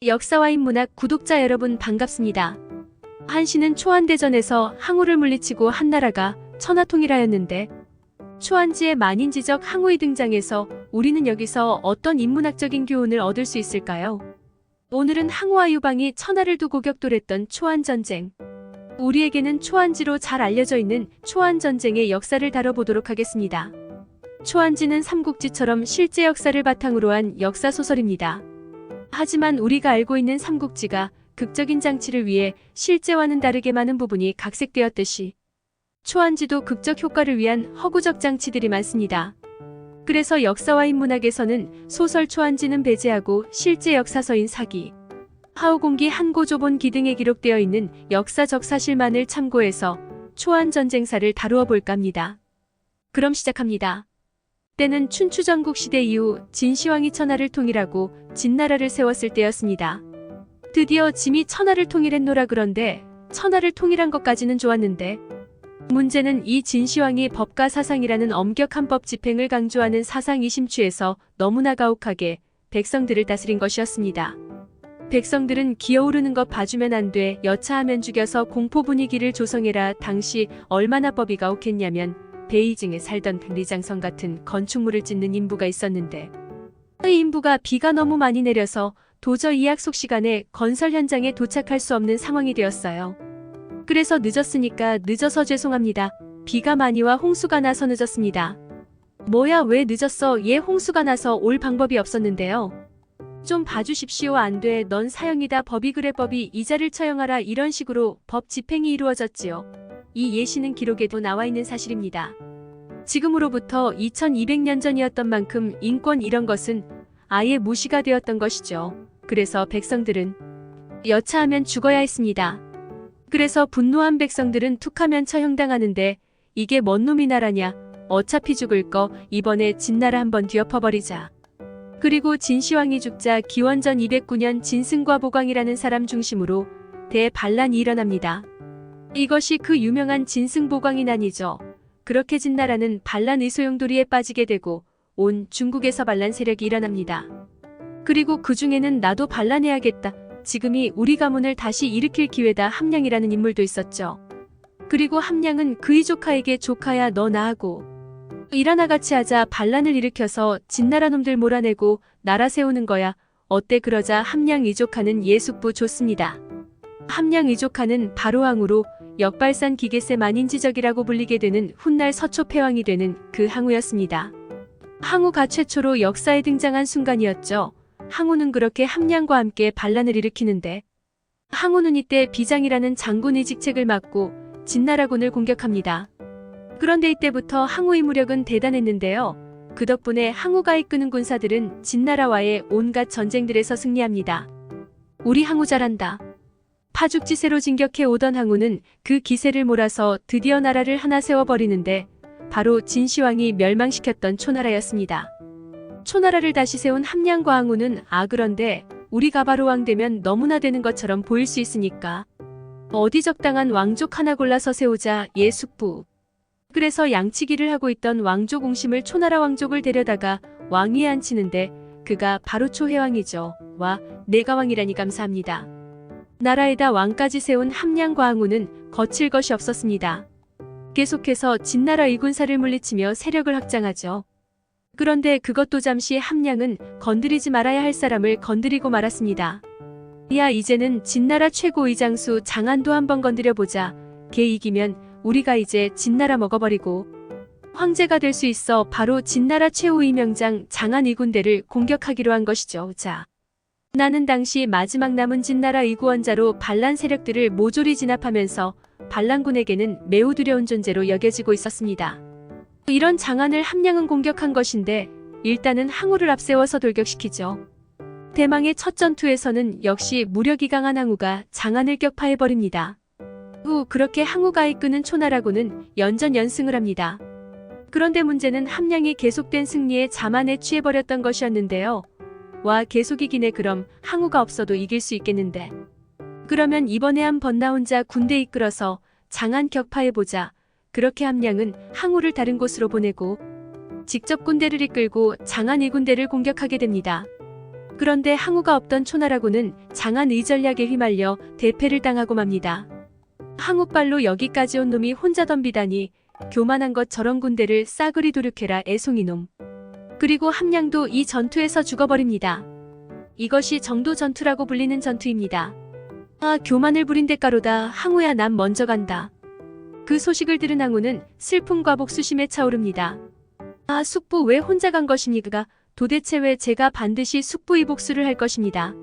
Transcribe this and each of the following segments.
역사와 인문학 구독자 여러분 반갑습니다. 한시는 초안대전에서 항우를 물리치고 한나라가 천하통일하였는데 초안지의 만인지적 항우이 등장해서 우리는 여기서 어떤 인문학적인 교훈을 얻을 수 있을까요? 오늘은 항우와 유방이 천하를 두고 격돌했던 초안전쟁. 우리에게는 초안지로 잘 알려져 있는 초안전쟁의 역사를 다뤄보도록 하겠습니다. 초안지는 삼국지처럼 실제 역사를 바탕으로 한 역사소설입니다. 하지만 우리가 알고 있는 삼국지가 극적인 장치를 위해 실제와는 다르게 많은 부분이 각색되었듯이 초안지도 극적 효과를 위한 허구적 장치들이 많습니다. 그래서 역사와 인문학에서는 소설 초안지는 배제하고 실제 역사서인 사기, 하우공기 한고조본기 등에 기록되어 있는 역사적 사실만을 참고해서 초안전쟁사를 다루어 볼까 합니다. 그럼 시작합니다. 때는 춘추전국 시대 이후 진시황이 천하를 통일하고 진나라를 세웠을 때였습니다. 드디어 짐이 천하를 통일했노라. 그런데 천하를 통일한 것까지는 좋았는데 문제는 이 진시황이 법과 사상이라는 엄격한 법 집행을 강조하는 사상이 심취해서 너무나 가혹하게 백성들을 다스린 것이었습니다. 백성들은 기어오르는 것 봐주면 안 돼, 여차하면 죽여서 공포 분위기를 조성해라. 당시 얼마나 법이 가혹했냐면 베이징에 살던 백리장성 같은 건축물을 짓는 인부가 있었는데 이 인부가 비가 너무 많이 내려서 도저히 약속 시간에 건설 현장에 도착할 수 없는 상황이 되었어요. 그래서 늦었으니까 늦어서 죄송합니다. 비가 많이 와 홍수가 나서 늦었습니다. 뭐야, 왜 늦었어? 얘 홍수가 나서 올 방법이 없었는데요. 좀 봐주십시오. 안 돼, 넌 사형이다. 법이 그래, 법이 이자를 처형하라. 이런 식으로 법 집행이 이루어졌지요. 이 예시는 기록에도 나와 있는 사실입니다. 지금으로부터 2200년 전이었던 만큼 인권 이런 것은 아예 무시가 되었던 것이죠. 그래서 백성들은 여차하면 죽어야 했습니다. 그래서 분노한 백성들은 툭하면 처형당하는데 이게 뭔 놈이 나라냐, 어차피 죽을 거 이번에 진나라 한번 뒤엎어버리자. 그리고 진시황이 죽자 기원전 209년 진승과 보광이라는 사람 중심으로 대반란이 일어납니다. 이것이 그 유명한 진승보광이 난이죠. 그렇게 진나라는 반란 의소용돌이에 빠지게 되고 온 중국에서 반란 세력이 일어납니다. 그리고 그 중에는 나도 반란해야겠다, 지금이 우리 가문을 다시 일으킬 기회다, 함량이라는 인물도 있었죠. 그리고 함량은 그의 조카에게 조카야, 너 나하고 일하나 같이 하자, 반란을 일으켜서 진나라 놈들 몰아내고 나라 세우는 거야. 어때? 그러자 함량 이조카는 예숙부 좋습니다. 함량 이조카는 바로 항우로 역발산 기계세 만인지적이라고 불리게 되는 훗날 서초패왕이 되는 그 항우였습니다. 항우가 최초로 역사에 등장한 순간이었죠. 항우는 그렇게 함량과 함께 반란을 일으키는데 항우는 이때 비장이라는 장군의 직책을 맡고 진나라군을 공격합니다. 그런데 이때부터 항우의 무력은 대단했는데요. 그 덕분에 항우가 이끄는 군사들은 진나라와의 온갖 전쟁들에서 승리합니다. 우리 항우 잘한다. 파죽지세로 진격해 오던 항우는 그 기세를 몰아서 드디어 나라를 하나 세워버리는데 바로 진시황이 멸망시켰던 초나라였습니다. 초나라를 다시 세운 함량과 항우는 그런데 우리가 바로 왕 되면 너무나 되는 것처럼 보일 수 있으니까 어디 적당한 왕족 하나 골라서 세우자, 예숙부. 그래서 양치기를 하고 있던 왕족 옹심을 초나라 왕족을 데려다가 왕위에 앉히는데 그가 바로 초해왕이죠. 와, 내가 왕이라니 감사합니다. 나라에다 왕까지 세운 함량과 항우는 거칠 것이 없었습니다. 계속해서 진나라 이군사를 물리치며 세력을 확장하죠. 그런데 그것도 잠시 함량은 건드리지 말아야 할 사람을 건드리고 말았습니다. 야, 이제는 진나라 최고의 장수 장안도 한번 건드려보자. 걔 이기면 우리가 이제 진나라 먹어버리고 황제가 될 수 있어. 바로 진나라 최후의 명장 장안 이군대를 공격하기로 한 것이죠. 자, 나는 당시 마지막 남은 진나라 이구원자로 반란 세력들을 모조리 진압하면서 반란군에게는 매우 두려운 존재로 여겨지고 있었습니다. 이런 장안을 함량은 공격한 것인데 일단은 항우를 앞세워서 돌격시키죠. 대망의 첫 전투에서는 역시 무력이 강한 항우가 장안을 격파해버립니다. 후, 그렇게 항우가 이끄는 초나라군은 연전연승을 합니다. 그런데 문제는 함량이 계속된 승리에 자만에 취해버렸던 것이었는데요. 와, 계속 이기네. 그럼 항우가 없어도 이길 수 있겠는데. 그러면 이번에 한번 나 혼자 군대 이끌어서 장안 격파해보자. 그렇게 함량은 항우를 다른 곳으로 보내고 직접 군대를 이끌고 장안 2군대를 공격하게 됩니다. 그런데 항우가 없던 초나라군은 장안의 전략에 휘말려 대패를 당하고 맙니다. 항우빨로 여기까지 온 놈이 혼자 덤비다니 교만한 것 저런 군대를 싸그리 도륙해라 애송이놈. 그리고 함량도 이 전투에서 죽어버립니다. 이것이 정도 전투라고 불리는 전투입니다. 아, 교만을 부린 대가로다. 항우야, 난 먼저 간다. 그 소식을 들은 항우는 슬픔과 복수심에 차오릅니다. 아, 숙부 왜 혼자 간 것입니까? 도대체 왜 제가 반드시 숙부의 복수를 할 것입니다.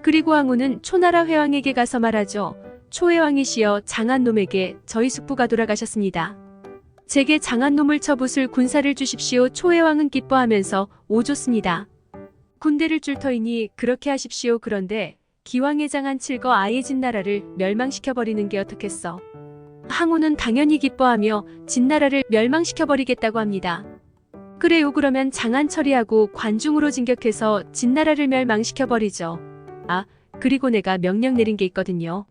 그리고 항우는 초나라 회왕에게 가서 말하죠. 초회왕이시여, 장안놈에게 저희 숙부가 돌아가셨습니다. 제게 장안놈을 쳐부술 군사를 주십시오. 초회왕은 기뻐하면서 오줬습니다. 군대를 줄 터이니 그렇게 하십시오. 그런데 기왕에 장안 칠거 아예 진나라를 멸망시켜버리는 게 어떻겠어. 항우는 당연히 기뻐하며 진나라를 멸망시켜버리겠다고 합니다. 그래요, 그러면 장안 처리하고 관중으로 진격해서 진나라를 멸망시켜버리죠. 아, 그리고 내가 명령 내린 게 있거든요.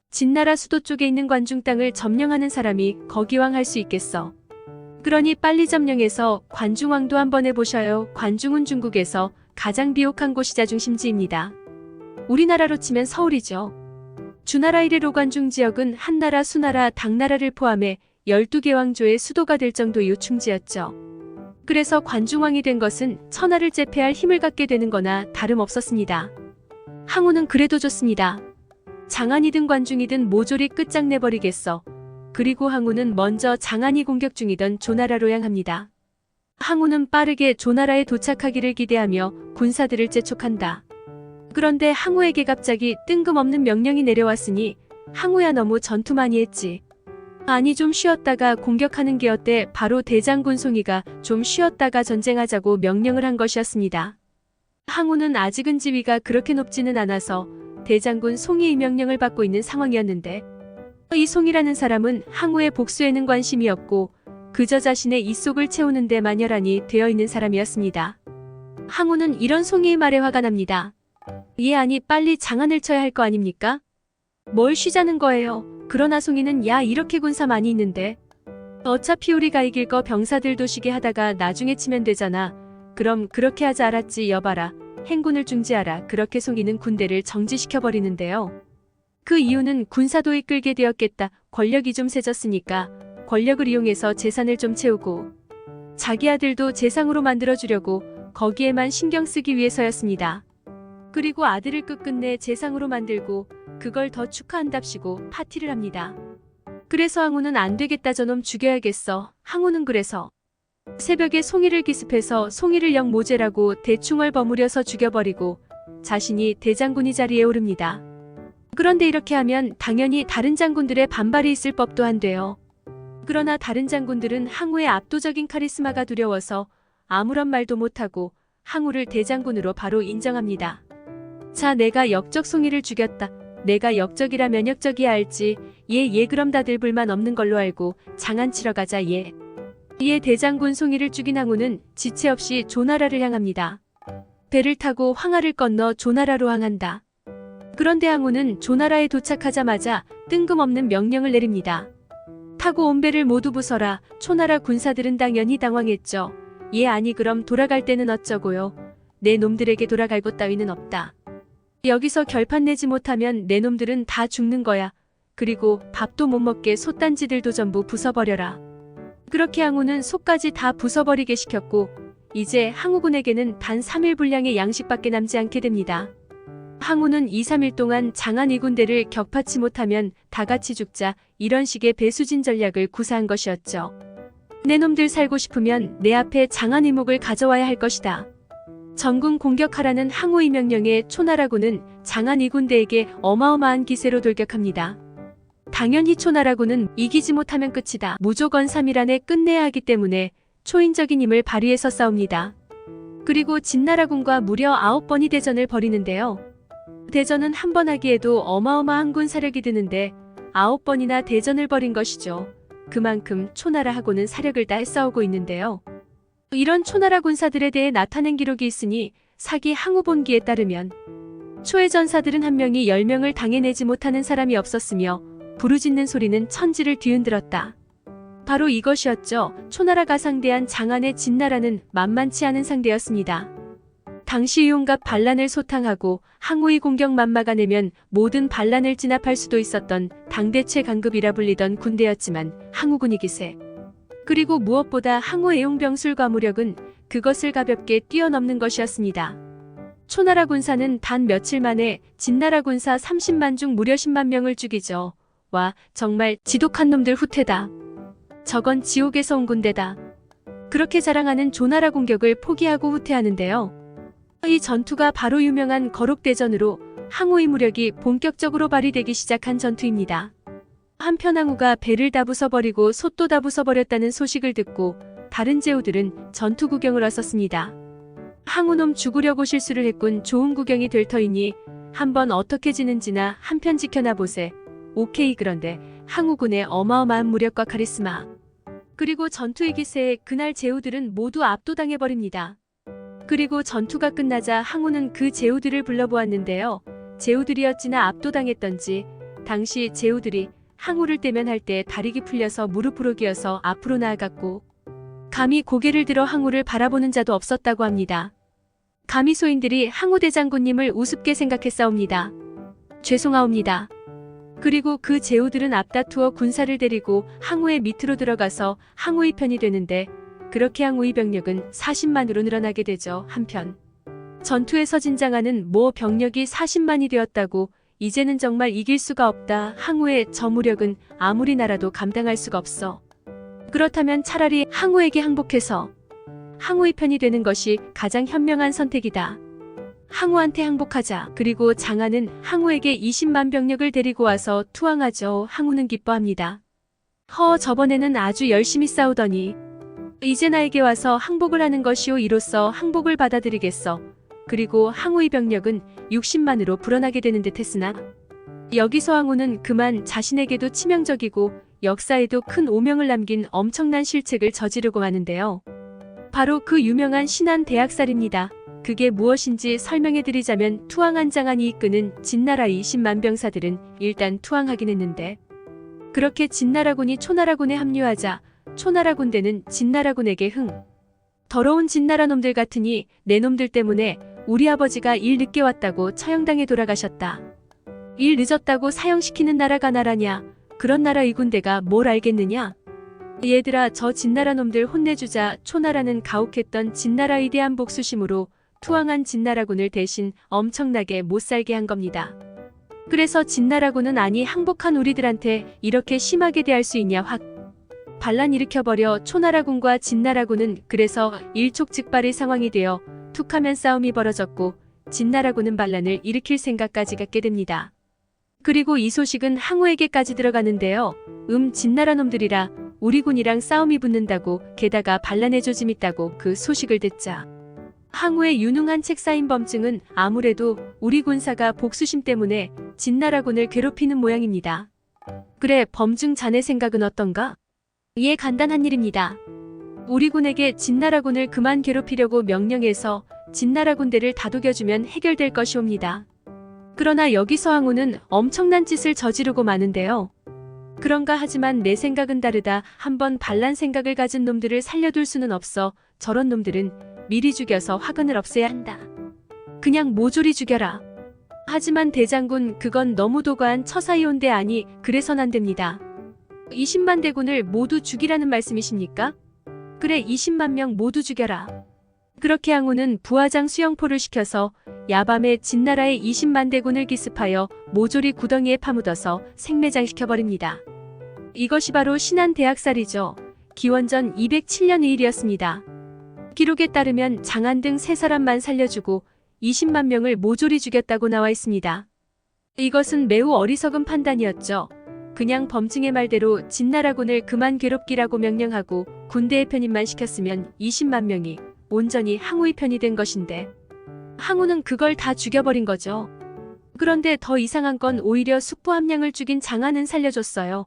진나라 수도 쪽에 있는 관중 땅을 점령하는 사람이 거기왕 할 수 있겠어. 그러니 빨리 점령해서 관중왕도 한번 해보셔요. 관중은 중국에서 가장 비옥한 곳이자 중심지입니다. 우리나라로 치면 서울이죠. 주나라 이래로 관중 지역은 한나라, 수나라, 당나라를 포함해 12개 왕조의 수도가 될 정도의 요충지였죠. 그래서 관중왕이 된 것은 천하를 제패할 힘을 갖게 되는 거나 다름없었습니다. 항우는 그래도 좋습니다. 장안이든 관중이든 모조리 끝장내버리겠어. 그리고 항우는 먼저 장안이 공격 중이던 조나라로 향합니다. 항우는 빠르게 조나라에 도착하기를 기대하며 군사들을 재촉한다. 그런데 항우에게 갑자기 뜬금없는 명령이 내려왔으니 항우야, 너무 전투 많이 했지. 아니, 좀 쉬었다가 공격하는 게 어때? 바로 대장군 송이가 좀 쉬었다가 전쟁하자고 명령을 한 것이었습니다. 항우는 아직은 지위가 그렇게 높지는 않아서 대장군 송이의 명령을 받고 있는 상황이었는데, 이 송이라는 사람은 항우의 복수에는 관심이 없고 그저 자신의 입속을 채우는 데 만혈안이 되어 있는 사람이었습니다. 항우는 이런 송이의 말에 화가 납니다. 예, 아니, 빨리 장안을 쳐야 할 거 아닙니까? 뭘 쉬자는 거예요. 그러나 송이는 야, 이렇게 군사 많이 있는데 어차피 우리가 이길 거 병사들도 쉬게 하다가 나중에 치면 되잖아. 그럼 그렇게 하자. 알았지? 여봐라, 행군을 중지하라. 그렇게 송이는 군대를 정지시켜버리는데요. 그 이유는 군사도 이끌게 되었겠다. 권력이 좀 세졌으니까 권력을 이용해서 재산을 좀 채우고 자기 아들도 재상으로 만들어주려고 거기에만 신경 쓰기 위해서였습니다. 그리고 아들을 끝끝내 재상으로 만들고 그걸 더 축하한답시고 파티를 합니다. 그래서 항우는 안 되겠다, 저놈 죽여야겠어. 항우는 그래서 새벽에 송이를 기습해서 송이를 영모제라고 대충을 버무려서 죽여버리고 자신이 대장군이 자리에 오릅니다. 그런데 이렇게 하면 당연히 다른 장군들의 반발이 있을 법도 한데요. 그러나 다른 장군들은 항우의 압도적인 카리스마가 두려워서 아무런 말도 못하고 항우를 대장군으로 바로 인정합니다. 자, 내가 역적 송이를 죽였다. 내가 역적이라 면역적이야 알지? 예, 그럼 다들 불만 없는 걸로 알고 장안 치러 가자. 예. 대장군 송이를 죽인 항우는 지체 없이 조나라를 향합니다. 배를 타고 황하를 건너 조나라로 향한다. 그런데 항우는 조나라에 도착하자마자 뜬금없는 명령을 내립니다. 타고 온 배를 모두 부숴라. 초나라 군사들은 당연히 당황했죠. 예, 아니, 그럼 돌아갈 때는 어쩌고요? 내 놈들에게 돌아갈 곳 따위는 없다. 여기서 결판 내지 못하면 내 놈들은 다 죽는 거야. 그리고 밥도 못 먹게 솥단지들도 전부 부숴버려라. 그렇게 항우는 솥까지 다 부숴버리게 시켰고 이제 항우군에게는 단 3일 분량의 양식밖에 남지 않게 됩니다. 항우는 2, 3일 동안 장안 2군대를 격파치 못하면 다 같이 죽자, 이런 식의 배수진 전략을 구사한 것이었죠. 내 놈들 살고 싶으면 내 앞에 장안 이목을 가져와야 할 것이다. 전군 공격하라는 항우의 명령에 초나라군은 장안 2군대에게 어마어마한 기세로 돌격합니다. 당연히 초나라군은 이기지 못하면 끝이다. 무조건 3일 안에 끝내야 하기 때문에 초인적인 힘을 발휘해서 싸웁니다. 그리고 진나라군과 무려 9번이 대전을 벌이는데요. 대전은 한 번 하기에도 어마어마한 군사력이 드는데 9번이나 대전을 벌인 것이죠. 그만큼 초나라하고는 사력을 다해 싸우고 있는데요. 이런 초나라 군사들에 대해 나타낸 기록이 있으니 사기 항우본기에 따르면 초의 전사들은 한 명이 10명을 당해내지 못하는 사람이 없었으며 부르짖는 소리는 천지를 뒤흔들었다. 바로 이것이었죠. 초나라가 상대한 장안의 진나라는 만만치 않은 상대였습니다. 당시 온갖 반란을 소탕하고 항우의 공격만 막아내면 모든 반란을 진압할 수도 있었던 당대 최강급이라 불리던 군대였지만 항우군이 기세, 그리고 무엇보다 항우의 용병술과 무력은 그것을 가볍게 뛰어넘는 것이었습니다. 초나라 군사는 단 며칠 만에 진나라 군사 30만 중 무려 10만 명을 죽이죠. 와, 정말 지독한 놈들 후퇴다. 저건 지옥에서 온 군대다. 그렇게 자랑하는 조나라 공격을 포기하고 후퇴하는데요. 이 전투가 바로 유명한 거록대전으로 항우의 무력이 본격적으로 발휘되기 시작한 전투입니다. 한편 항우가 배를 다 부숴버리고 솥도 다 부숴버렸다는 소식을 듣고 다른 제후들은 전투 구경을 왔었습니다. 항우놈 죽으려고 실수를 했군. 좋은 구경이 될 터이니 한번 어떻게 지는지나 한편 지켜나 보세. 오케이. 그런데 항우군의 어마어마한 무력과 카리스마, 그리고 전투의 기세에 그날 제후들은 모두 압도당해버립니다. 그리고 전투가 끝나자 항우는 그 제후들을 불러보았는데요. 제후들이었지나 압도당했던지 당시 제후들이 항우를 대면할 때 다리기 풀려서 무릎으로 기어서 앞으로 나아갔고 감히 고개를 들어 항우를 바라보는 자도 없었다고 합니다. 감히 소인들이 항우 대장군님을 우습게 생각했사옵니다. 죄송하옵니다. 그리고 그 제후들은 앞다투어 군사를 데리고 항우의 밑으로 들어가서 항우의 편이 되는데 그렇게 항우의 병력은 40만으로 늘어나게 되죠. 한편 전투에서 진장하는 모 병력이 40만이 되었다고 이제는 정말 이길 수가 없다. 항우의 저 무력은 아무리 나라도 감당할 수가 없어. 그렇다면 차라리 항우에게 항복해서 항우의 편이 되는 것이 가장 현명한 선택이다. 항우한테 항복하자. 그리고 장하는 항우에게 20만 병력을 데리고 와서 투항하죠. 항우는 기뻐합니다. 저번에는 아주 열심히 싸우더니 이제 나에게 와서 항복을 하는 것이오. 이로써 항복을 받아들이겠어. 그리고 항우의 병력은 60만으로 불어나게 되는 듯 했으나 여기서 항우는 그만 자신에게도 치명적이고 역사에도 큰 오명을 남긴 엄청난 실책을 저지르고 마는데요. 바로 그 유명한 신안 대학살입니다. 그게 무엇인지 설명해드리자면 투항한 장한이 이끄는 진나라의 10만 병사들은 일단 투항하긴 했는데 그렇게 진나라군이 초나라군에 합류하자 초나라 군대는 진나라군에게 더러운 진나라 놈들 같으니 내 놈들 때문에 우리 아버지가 일 늦게 왔다고 처형당해 돌아가셨다. 일 늦었다고 사형시키는 나라가 나라냐. 그런 나라 이 군대가 뭘 알겠느냐. 얘들아, 저 진나라 놈들 혼내주자. 초나라는 가혹했던 진나라에 대한 복수심으로 투항한 진나라군을 대신 엄청나게 못살게 한 겁니다. 그래서 진나라군은 아니 항복한 우리들한테 이렇게 심하게 대할 수 있냐. 확 반란 일으켜버려. 초나라군과 진나라군은 그래서 일촉즉발의 상황이 되어 툭하면 싸움이 벌어졌고 진나라군은 반란을 일으킬 생각까지 갖게 됩니다. 그리고 이 소식은 항우에게까지 들어가는데요. 진나라 놈들이라 우리 군이랑 싸움이 붙는다고, 게다가 반란의 조짐 있다고 그 소식을 듣자 항우의 유능한 책사인범증은 아무래도 우리 군사가 복수심 때문에 진나라군을 괴롭히는 모양입니다. 그래, 범증 자네 생각은 어떤가? 예, 간단한 일입니다. 우리 군에게 진나라군을 그만 괴롭히려고 명령해서 진나라 군대를 다독여주면 해결될 것이옵니다. 그러나 여기서 항우는 엄청난 짓을 저지르고 마는데요. 그런가 하지만 내 생각은 다르다. 한번 반란 생각을 가진 놈들을 살려둘 수는 없어. 저런 놈들은 미리 죽여서 화근을 없애야 한다. 그냥 모조리 죽여라. 하지만 대장군, 그건 너무 도가한 처사이온대. 아니, 그래선 안 됩니다. 20만 대군을 모두 죽이라는 말씀이십니까? 그래, 20만 명 모두 죽여라. 그렇게 항우는 부하장 수영포를 시켜서 야밤에 진나라의 20만 대군을 기습하여 모조리 구덩이에 파묻어서 생매장시켜버립니다. 이것이 바로 신안 대학살이죠. 기원전 207년의 일이었습니다. 기록에 따르면 장한 등 3사람만 살려주고 20만 명을 모조리 죽였다고 나와 있습니다. 이것은 매우 어리석은 판단이었죠. 그냥 범증의 말대로 진나라군을 그만 괴롭기라고 명령하고 군대의 편입만 시켰으면 20만 명이 온전히 항우의 편이 된 것인데 항우는 그걸 다 죽여버린 거죠. 그런데 더 이상한 건 오히려 숙부 한 명을 죽인 장한은 살려줬어요.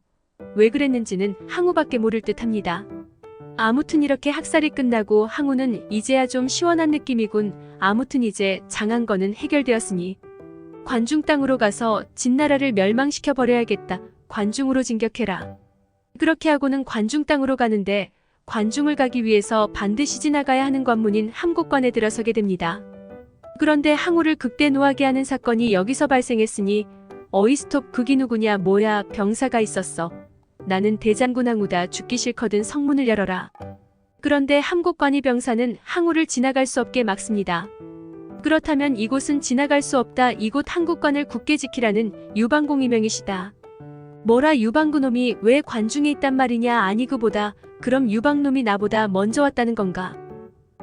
왜 그랬는지는 항우밖에 모를 듯합니다. 아무튼 이렇게 학살이 끝나고 항우는 이제야 좀 시원한 느낌이군. 아무튼 이제 장한 거는 해결되었으니 관중 땅으로 가서 진나라를 멸망시켜버려야겠다. 관중으로 진격해라. 그렇게 하고는 관중 땅으로 가는데 관중을 가기 위해서 반드시 지나가야 하는 관문인 함곡관에 들어서게 됩니다. 그런데 항우를 극대노하게 하는 사건이 여기서 발생했으니 어이 스톱 그기 누구냐 뭐야 병사가 있었어. 나는 대장군 항우다 죽기 싫거든 성문을 열어라. 그런데 함곡관이 병사는 항우를 지나갈 수 없게 막습니다. 그렇다면 이곳은 지나갈 수 없다. 이곳 함곡관을 굳게 지키라는 유방공의 명이시다. 뭐라 유방그놈이 왜 관중에 있단 말이냐. 아니 그보다 그럼 유방놈이 나보다 먼저 왔다는 건가.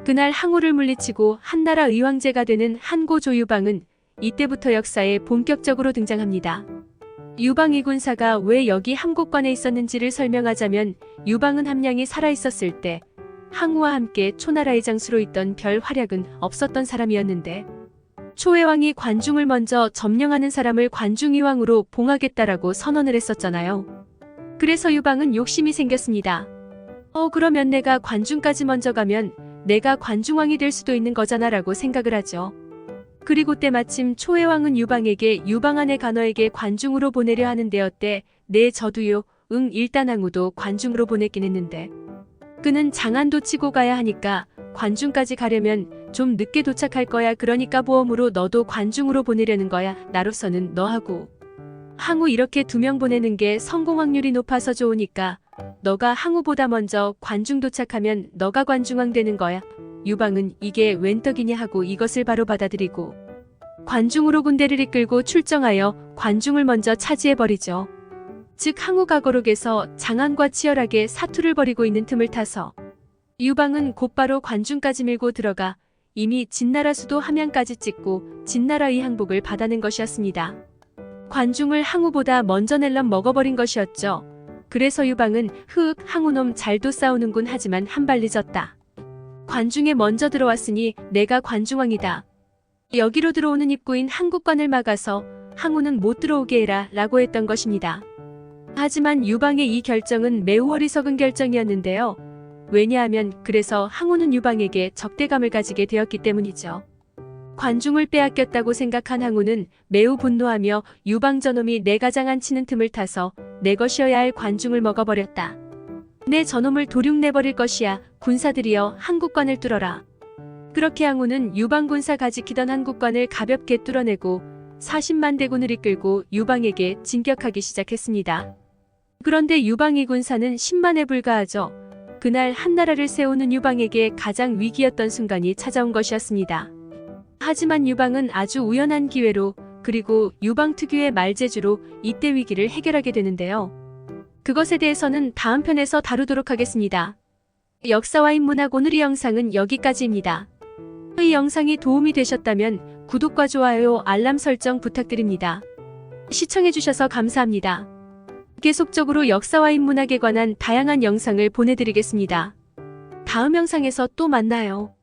그날 항우를 물리치고 한나라 의왕제가 되는 한고 조유방은 이때부터 역사에 본격적으로 등장합니다. 유방이 군사가 왜 여기 함곡관에 있었는지를 설명하자면 유방은 함량이 살아있었을 때 항우와 함께 초나라의 장수로 있던 별 활약은 없었던 사람이었는데 초해왕이 관중을 먼저 점령하는 사람을 관중이왕으로 봉하겠다라고 선언을 했었잖아요. 그래서 유방은 욕심이 생겼습니다. 그러면 내가 관중까지 먼저 가면 내가 관중왕이 될 수도 있는 거잖아 라고 생각을 하죠. 그리고 때마침 초해왕은 유방에게 유방안의 간어에게 관중으로 보내려 하는데 어때? 네 저도요. 응 일단 항우도 관중으로 보냈긴 했는데 그는 장안도 치고 가야 하니까 관중까지 가려면 좀 늦게 도착할 거야. 그러니까 보험으로 너도 관중으로 보내려는 거야. 나로서는 너하고 항우 이렇게 2명 보내는 게 성공 확률이 높아서 좋으니까 너가 항우보다 먼저 관중 도착하면 너가 관중왕 되는 거야. 유방은 이게 웬 떡이냐 하고 이것을 바로 받아들이고 관중으로 군대를 이끌고 출정하여 관중을 먼저 차지해버리죠. 즉 항우가 거룩에서 장안과 치열하게 사투를 벌이고 있는 틈을 타서 유방은 곧바로 관중까지 밀고 들어가 이미 진나라 수도 함양까지 찍고 진나라의 항복을 받아낸 것이었습니다. 관중을 항우보다 먼저 낼름 먹어버린 것이었죠. 그래서 유방은 흑 항우놈 잘도 싸우는군 하지만 한 발 늦었다. 관중에 먼저 들어왔으니 내가 관중왕이다. 여기로 들어오는 입구인 함곡관을 막아서 항우는 못 들어오게 해라 라고 했던 것입니다. 하지만 유방의 이 결정은 매우 어리석은 결정이었는데요. 왜냐하면 그래서 항우는 유방에게 적대감을 가지게 되었기 때문이죠. 관중을 빼앗겼다고 생각한 항우는 매우 분노하며 유방 저놈이 내가 장안치는 틈을 타서 내 것이어야 할 관중을 먹어버렸다. 내 저놈을 도륙내버릴 것이야. 군사들이여 함곡관을 뚫어라. 그렇게 항우는 유방 군사가 지키던 함곡관을 가볍게 뚫어내고 40만 대군을 이끌고 유방에게 진격하기 시작했습니다. 그런데 유방의 군사는 10만에 불과하죠. 그날 한나라를 세우는 유방에게 가장 위기였던 순간이 찾아온 것이었습니다. 하지만 유방은 아주 우연한 기회로 그리고 유방 특유의 말재주로 이때 위기를 해결하게 되는데요. 그것에 대해서는 다음 편에서 다루도록 하겠습니다. 역사와 인문학 오늘의 영상은 여기까지입니다. 이 영상이 도움이 되셨다면 구독과 좋아요, 알람 설정 부탁드립니다. 시청해주셔서 감사합니다. 계속적으로 역사와 인문학에 관한 다양한 영상을 보내드리겠습니다. 다음 영상에서 또 만나요.